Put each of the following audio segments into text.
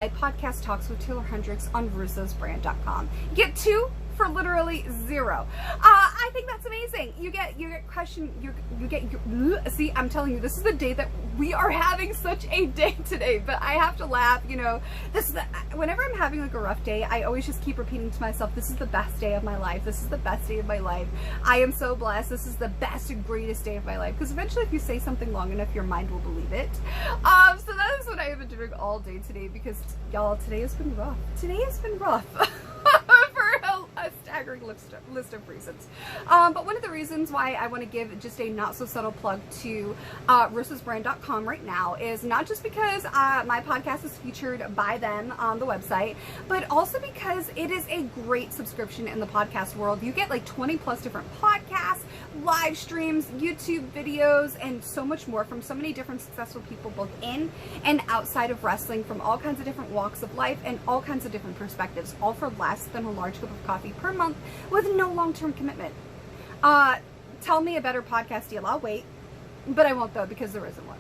Podcast Talks with Taeler Hendrix on russosbrand.com. Get 2 for literally 0. I think that's amazing. You get question, see, I'm telling you, this is the day that we are having such a day today, but I have to laugh, you know, whenever I'm having like a rough day, I always just keep repeating to myself, this is the best day of my life. This is the best day of my life. I am so blessed. This is the best and greatest day of my life. Because eventually if you say something long enough, your mind will believe it. So that is what I have been doing all day today, because y'all, today has been rough. Today has been rough. A staggering list of reasons. But one of the reasons why I want to give just a not so subtle plug to russosbrand.com right now is not just because my podcast is featured by them on the website, but also because it is a great subscription in the podcast world. You get like 20 plus different podcasts, live streams, YouTube videos, and so much more from so many different successful people both in and outside of wrestling, from all kinds of different walks of life and all kinds of different perspectives, all for less than a large cup of coffee per month with no long-term commitment. Tell me a better podcast deal. I'll wait, but I won't though, because there isn't one.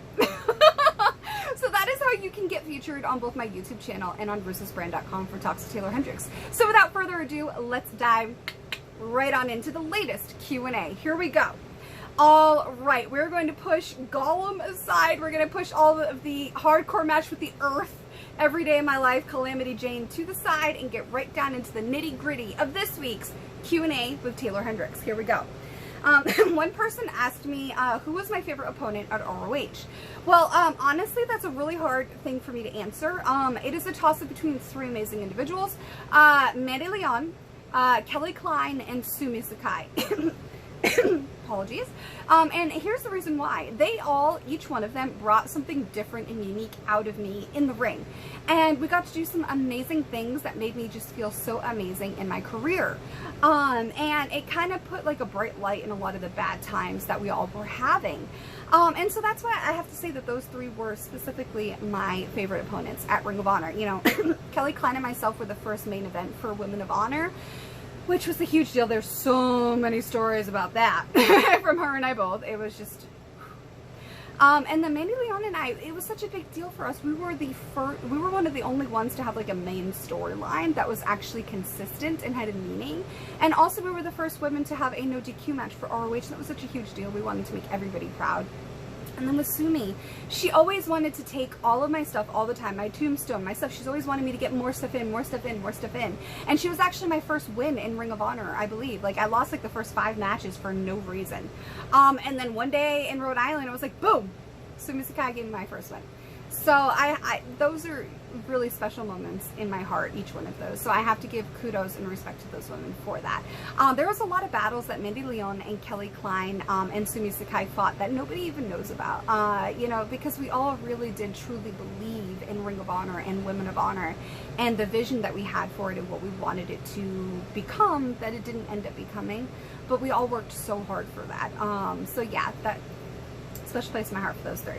So that is how you can get featured on both my YouTube channel and on russosbrand.com for Talks with Taeler Hendrix. So without further ado, let's dive right on into the latest Q&A. Here we go. All right, we're going to push Gollum aside. We're going to push all of the hardcore match with the Earth, every day of my life, Calamity Jane, to the side and get right down into the nitty gritty of this week's Q&A with Taeler Hendrix. Here we go. One person asked me who was my favorite opponent at ROH. Well, honestly, that's a really hard thing for me to answer. It is a toss-up between 3 amazing individuals, Mandy Leon, Kelly Klein, and Sumi Sakai. Apologies. And here's the reason why. They all, each one of them, brought something different and unique out of me in the ring. And we got to do some amazing things that made me just feel so amazing in my career. And it kind of put like a bright light in a lot of the bad times that we all were having. And so that's why I have to say that those 3 were specifically my favorite opponents at Ring of Honor. You know, Kelly Klein and myself were the first main event for Women of Honor, which was a huge deal. There's so many stories about that from her and I both. It was just, and then Mandy Leon and I, it was such a big deal for us. We were one of the only ones to have like a main storyline that was actually consistent and had a meaning. And also we were the first women to have a no DQ match for ROH. That was such a huge deal. We wanted to make everybody proud. And then with Sumi, she always wanted to take all of my stuff all the time, my tombstone, my stuff. She's always wanted me to get more stuff in, more stuff in, more stuff in. And she was actually my first win in Ring of Honor, I believe. Like, I lost like the first 5 matches for no reason. And then one day in Rhode Island, I was like, boom, Sumi Sakai gave me my first win. So those are really special moments in my heart, each one of those. So I have to give kudos and respect to those women for that. There was a lot of battles that Mandy Leon and Kelly Klein and Sumi Sakai fought that nobody even knows about, you know, because we all really did truly believe in Ring of Honor and Women of Honor and the vision that we had for it and what we wanted it to become, that it didn't end up becoming, but we all worked so hard for that. So yeah, that special place in my heart for those 3.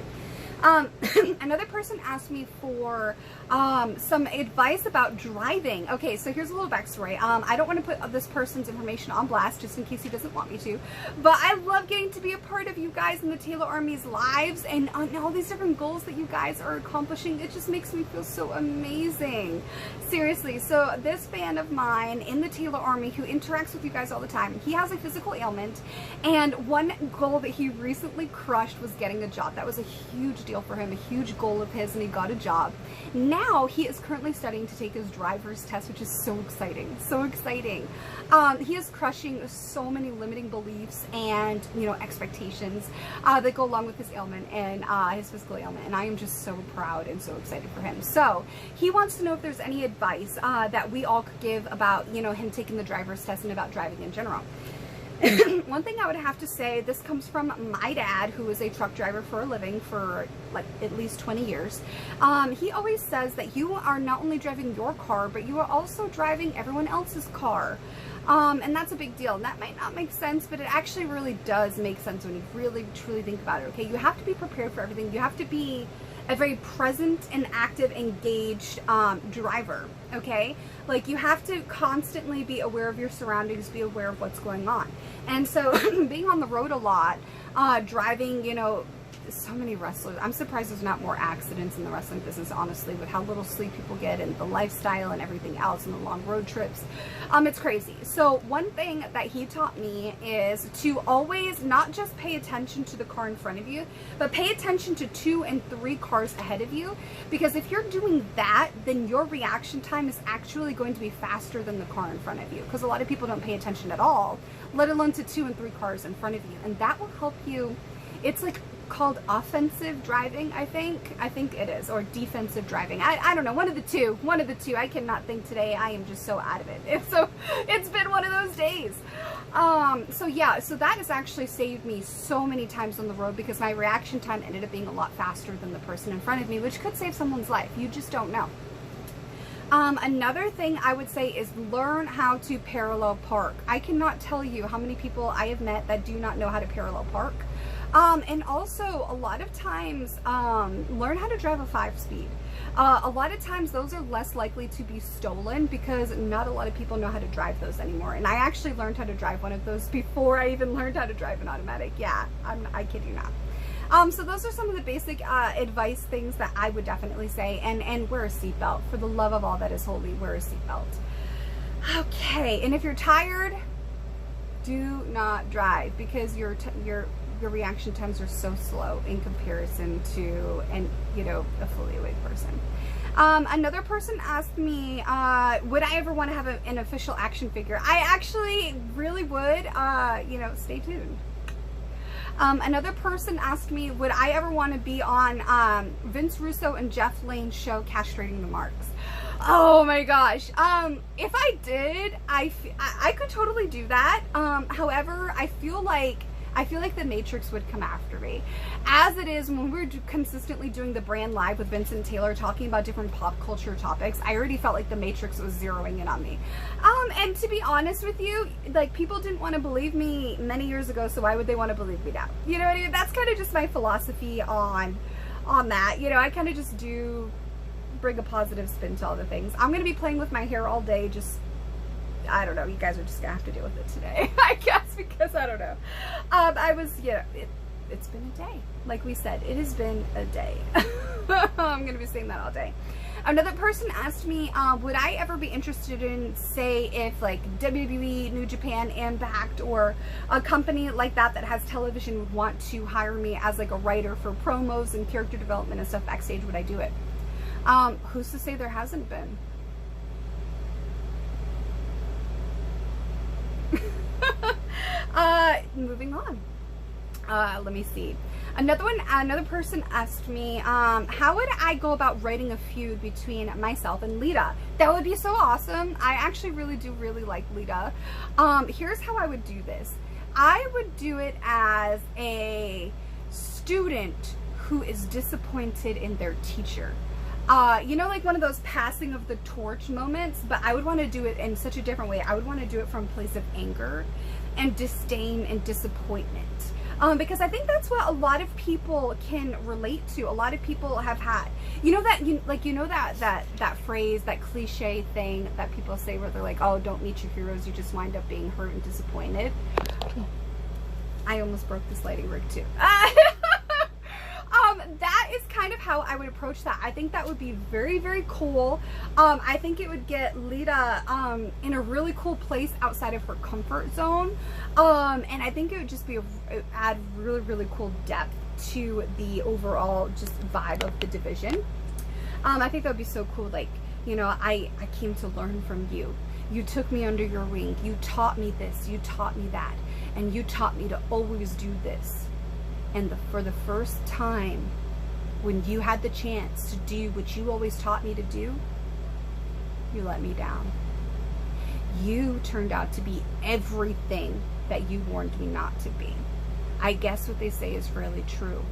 Another person asked me for some advice about driving. Okay, so here's a little backstory. I don't want to put this person's information on blast just in case he doesn't want me to, but I love getting to be a part of you guys in the Taeler Army's lives and all these different goals that you guys are accomplishing. It just makes me feel so amazing. Seriously, so this fan of mine in the Taeler Army who interacts with you guys all the time, he has a physical ailment, and one goal that he recently crushed was getting a job. That was a huge deal for him, a huge goal of his, and he got a job. Now he is currently studying to take his driver's test, which is so exciting, so exciting. He is crushing so many limiting beliefs and, you know, expectations that go along with his ailment and his physical ailment, and I am just so proud and so excited for him. So he wants to know if there's any advice that we all could give about, you know, him taking the driver's test and about driving in general. One thing I would have to say, this comes from my dad, who is a truck driver for a living for like at least 20 years. He always says that you are not only driving your car, but you are also driving everyone else's car. And that's a big deal. And that might not make sense, but it actually really does make sense when you really truly think about it. Okay, you have to be prepared for everything. You have to be a very present and active, engaged driver, okay? Like, you have to constantly be aware of your surroundings, be aware of what's going on. And so being on the road a lot, driving, you know, so many wrestlers. I'm surprised there's not more accidents in the wrestling business, honestly, with how little sleep people get and the lifestyle and everything else and the long road trips. It's crazy. So one thing that he taught me is to always not just pay attention to the car in front of you, but pay attention to 2 and 3 cars ahead of you, because if you're doing that, then your reaction time is actually going to be faster than the car in front of you, because a lot of people don't pay attention at all, let alone to 2 and 3 cars in front of you, and that will help you. It's like called offensive driving, I think it is, or defensive driving. I don't know, one of the two. I cannot think today. I am just so out of it. It's been one of those days. So yeah, so that has actually saved me so many times on the road, because my reaction time ended up being a lot faster than the person in front of me, which could save someone's life. You just don't know. Another thing I would say is learn how to parallel park. I cannot tell you how many people I have met that do not know how to parallel park. And also a lot of times, learn how to drive a 5-speed. A lot of times those are less likely to be stolen, because not a lot of people know how to drive those anymore. And I actually learned how to drive one of those before I even learned how to drive an automatic. Yeah, I kid you not. So those are some of the basic advice things that I would definitely say, and wear a seatbelt. For the love of all that is holy, wear a seatbelt. Okay, and if you're tired, do not drive, because your reaction times are so slow in comparison to a fully awake person. Another person asked me, would I ever want to have an official action figure? I actually really would. Stay tuned. Another person asked me, would I ever want to be on Vince Russo and Jeff Lane's show, Castrating the Marks? Oh my gosh. If I did, I could totally do that. However, I feel like the Matrix would come after me. As it is, when we're consistently doing the brand live with Vincent Taylor talking about different pop culture topics, I already felt like the Matrix was zeroing in on me. And to be honest with you, like, people didn't want to believe me many years ago, so why would they want to believe me now? You know what I mean? That's kind of just my philosophy on that. I kind of just do bring a positive spin to all the things. I'm going to be playing with my hair all day, I don't know, you guys are just gonna have to deal with it today, I guess, because I don't know. It's been a day. Like we said, it has been a day. I'm gonna be saying that all day. Another person asked me, would I ever be interested in, say, if like WWE, New Japan, Impact, or a company like that has television would want to hire me as like a writer for promos and character development and stuff backstage, would I do it? Who's to say there hasn't been? Moving on. Let me see. Another person asked me, how would I go about writing a feud between myself and Lita? That would be so awesome. I actually really like Lita. Here's how I would do this. I would do it as a student who is disappointed in their teacher. Like one of those passing of the torch moments, but I would want to do it in such a different way. I would want to do it from a place of anger and disdain and disappointment. Because I think that's what a lot of people can relate to. A lot of people have had, that phrase, that cliche thing that people say where they're like, oh, don't meet your heroes, you just wind up being hurt and disappointed. I almost broke this lighting rig too. That is kind of how I would approach that. I think that would be very cool. I think it would get Lita in a really cool place outside of her comfort zone. And I think it would just add really cool depth to the overall just vibe of the division. I think that would be so cool. Like, I came to learn from you. You took me under your wing. You taught me this. You taught me that. And you taught me to always do this. And for the first time, when you had the chance to do what you always taught me to do, you let me down. You turned out to be everything that you warned me not to be. I guess what they say is really true.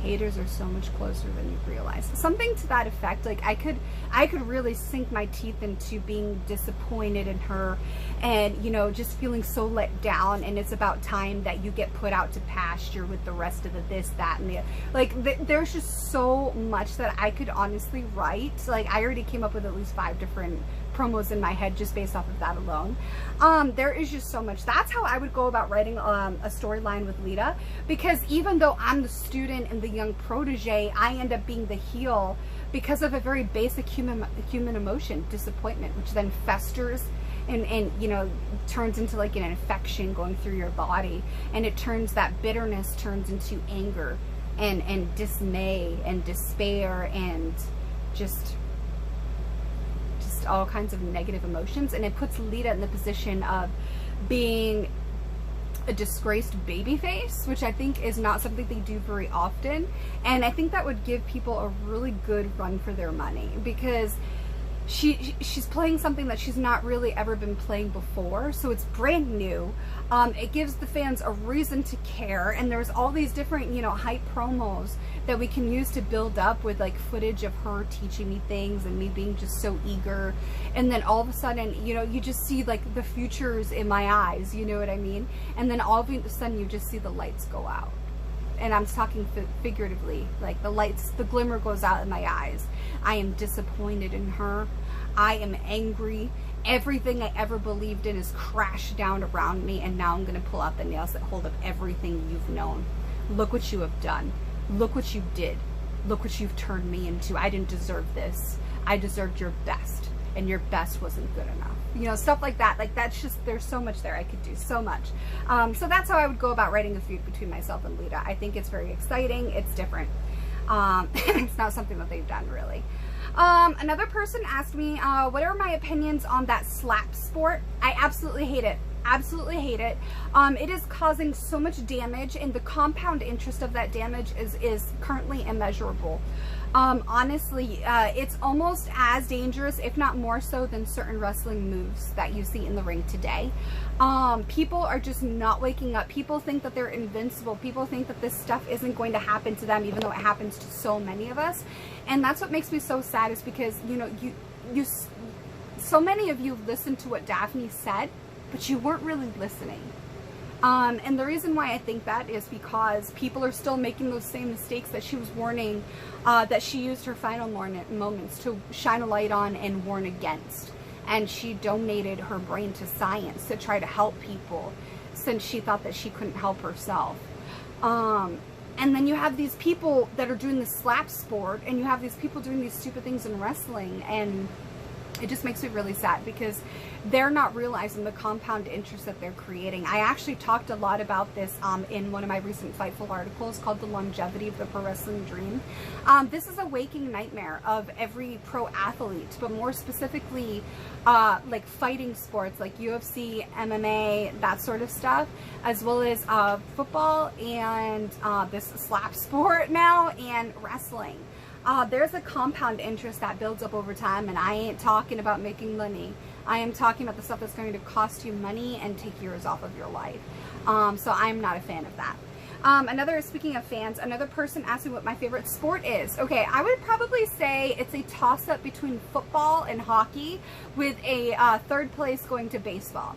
Haters are so much closer than you realize. Something to that effect. Like, I could really sink my teeth into being disappointed in her and, just feeling so let down, and it's about time that you get put out to pasture with the rest of the this, that, and the, like, there's just so much that I could honestly write. Like, I already came up with at least 5 different promos in my head just based off of that alone. There is just so much. That's how I would go about writing a storyline with Lita, because even though I'm the student and the young protege, I end up being the heel because of a very basic human emotion, disappointment, which then festers and you know, turns into like an infection going through your body, and it turns, that bitterness turns into anger and dismay and despair and just all kinds of negative emotions, and it puts Lita in the position of being a disgraced baby face, which I think is not something they do very often, and I think that would give people a really good run for their money, because she's playing something that she's not really ever been playing before, so it's brand new. It gives the fans a reason to care, and there's all these different, you know, hype promos that we can use to build up with like footage of her teaching me things and me being just so eager, and then all of a sudden, you know, you just see like the futures in my eyes, you know what I mean, and then all of a sudden you just see the lights go out. And I'm talking figuratively, like the lights, the glimmer goes out in my eyes. I am disappointed in her. I am angry. Everything I ever believed in is crashed down around me, and now I'm going to pull out the nails that hold up everything you've known. Look what you have done. Look what you did. Look what you've turned me into. I didn't deserve this. I deserved your best, and your best wasn't good enough. You know, stuff like that. Like, that's just, there's so much there. I could do so much. So that's how I would go about writing a feud between myself and Lita. I think it's very exciting. It's different. It's not something that they've done, really. Another person asked me, what are my opinions on that slap sport? I absolutely hate it. Absolutely hate it. It is causing so much damage, and the compound interest of that damage is currently immeasurable. Honestly, it's almost as dangerous, if not more so, than certain wrestling moves that you see in the ring today. People are just not waking up. People think that they're invincible. People think that this stuff isn't going to happen to them, even though it happens to so many of us. And that's what makes me so sad, is because, you know, so many of you listened to what Daphne said, but you weren't really listening. And the reason why I think that is because people are still making those same mistakes that she was warning, that she used her final moments to shine a light on and warn against. And she donated her brain to science to try to help people, since she thought that she couldn't help herself. And then you have these people that are doing the slap sport, and you have these people doing these stupid things in wrestling, and it just makes me really sad, because they're not realizing the compound interest that they're creating. I actually talked a lot about this in one of my recent Fightful articles called The Longevity of the Pro Wrestling Dream. This is a waking nightmare of every pro athlete, but more specifically like fighting sports like UFC, MMA, that sort of stuff, as well as football and this slap sport now, and wrestling. There's a compound interest that builds up over time, and I ain't talking about making money. I am talking about the stuff that's going to cost you money and take years off of your life. So I'm not a fan of that. Speaking of fans, another person asked me what my favorite sport is. Okay, I would probably say it's a toss-up between football and hockey, with a third place going to baseball.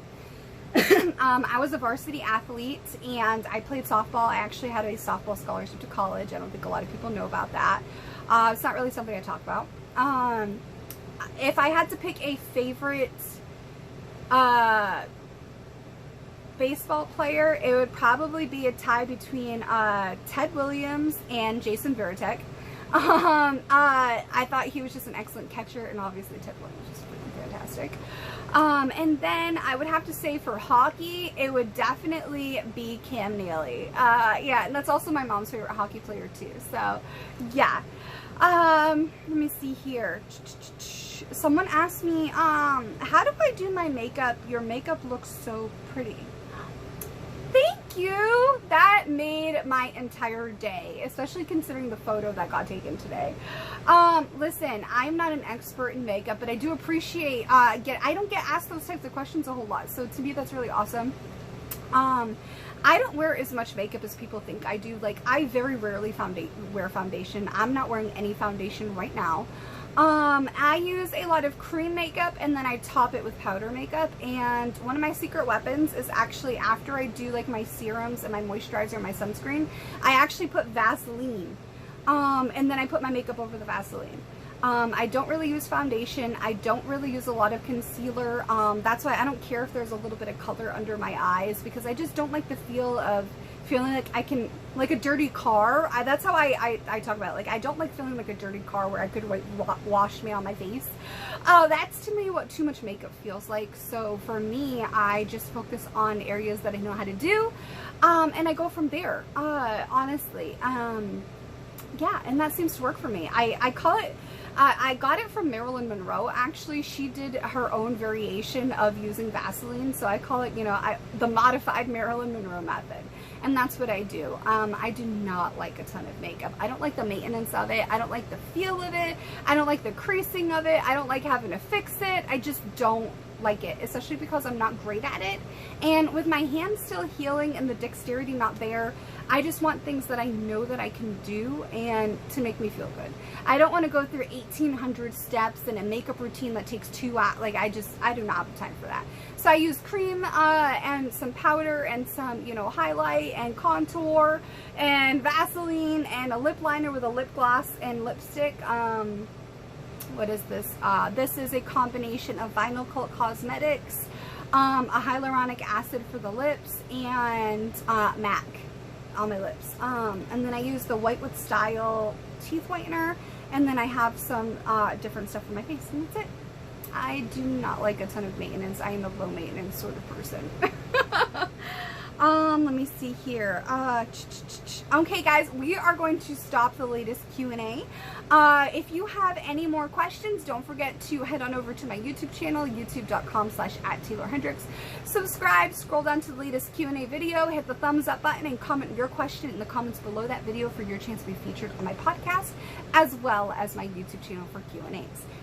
I was a varsity athlete, and I played softball. I actually had a softball scholarship to college. I don't think a lot of people know about that. It's not really something I talk about. If I had to pick a favorite baseball player, it would probably be a tie between Ted Williams and Jason Varitek. I thought he was just an excellent catcher, and obviously Ted Williams was freaking fantastic. And then I would have to say for hockey, it would definitely be Cam Neely. Yeah, and that's also my mom's favorite hockey player too. So, yeah. Let me see here. Someone asked me, how do I do my makeup? Your makeup looks so pretty. Thank you. That made my entire day, especially considering the photo that got taken today. Listen, I'm not an expert in makeup, but I do appreciate, I don't get asked those types of questions a whole lot. So to me, that's really awesome. I don't wear as much makeup as people think I do. Like, I very rarely wear foundation. I'm not wearing any foundation right now. I use a lot of cream makeup, and then I top it with powder makeup. And one of my secret weapons is actually, after I do like my serums and my moisturizer and my sunscreen, I actually put Vaseline. And then I put my makeup over the Vaseline. I don't really use foundation. I don't really use a lot of concealer. That's why I don't care if there's a little bit of color under my eyes, because I just don't like the feel of feeling like I can, like a dirty car. That's how I talk about it. Like, I don't like feeling like a dirty car where I could wash me on my face. That's to me what too much makeup feels like. So for me, I just focus on areas that I know how to do, and I go from there, honestly. Yeah, and that seems to work for me. I call it, I got it from Marilyn Monroe. Actually, she did her own variation of using Vaseline, so I call it, you know, the modified Marilyn Monroe method. And that's what I do. I do not like a ton of makeup. I don't like the maintenance of it. I don't like the feel of it. I don't like the creasing of it. I don't like having to fix it. I just don't like it, especially because I'm not great at it. And with my hands still healing and the dexterity not there, I just want things that I know that I can do and to make me feel good. I don't want to go through 1,800 steps in a makeup routine that takes 2 hours. Like, I do not have time for that. So I use cream and some powder and some, you know, highlight and contour and Vaseline and a lip liner with a lip gloss and lipstick. What is this? This is a combination of Vinyl Cosmetics, a hyaluronic acid for the lips, and MAC on my lips. And then I use the White with Style teeth whitener, and then I have some different stuff for my face, and that's it. I do not like a ton of maintenance. I am a low maintenance sort of person. Let me see here. Okay, guys, we are going to stop the latest Q&A. If you have any more questions, don't forget to head on over to my YouTube channel, youtube.com/@TaelerHendrix. Subscribe, scroll down to the latest Q&A video, hit the thumbs up button, and comment your question in the comments below that video for your chance to be featured on my podcast, as well as my YouTube channel for Q&As.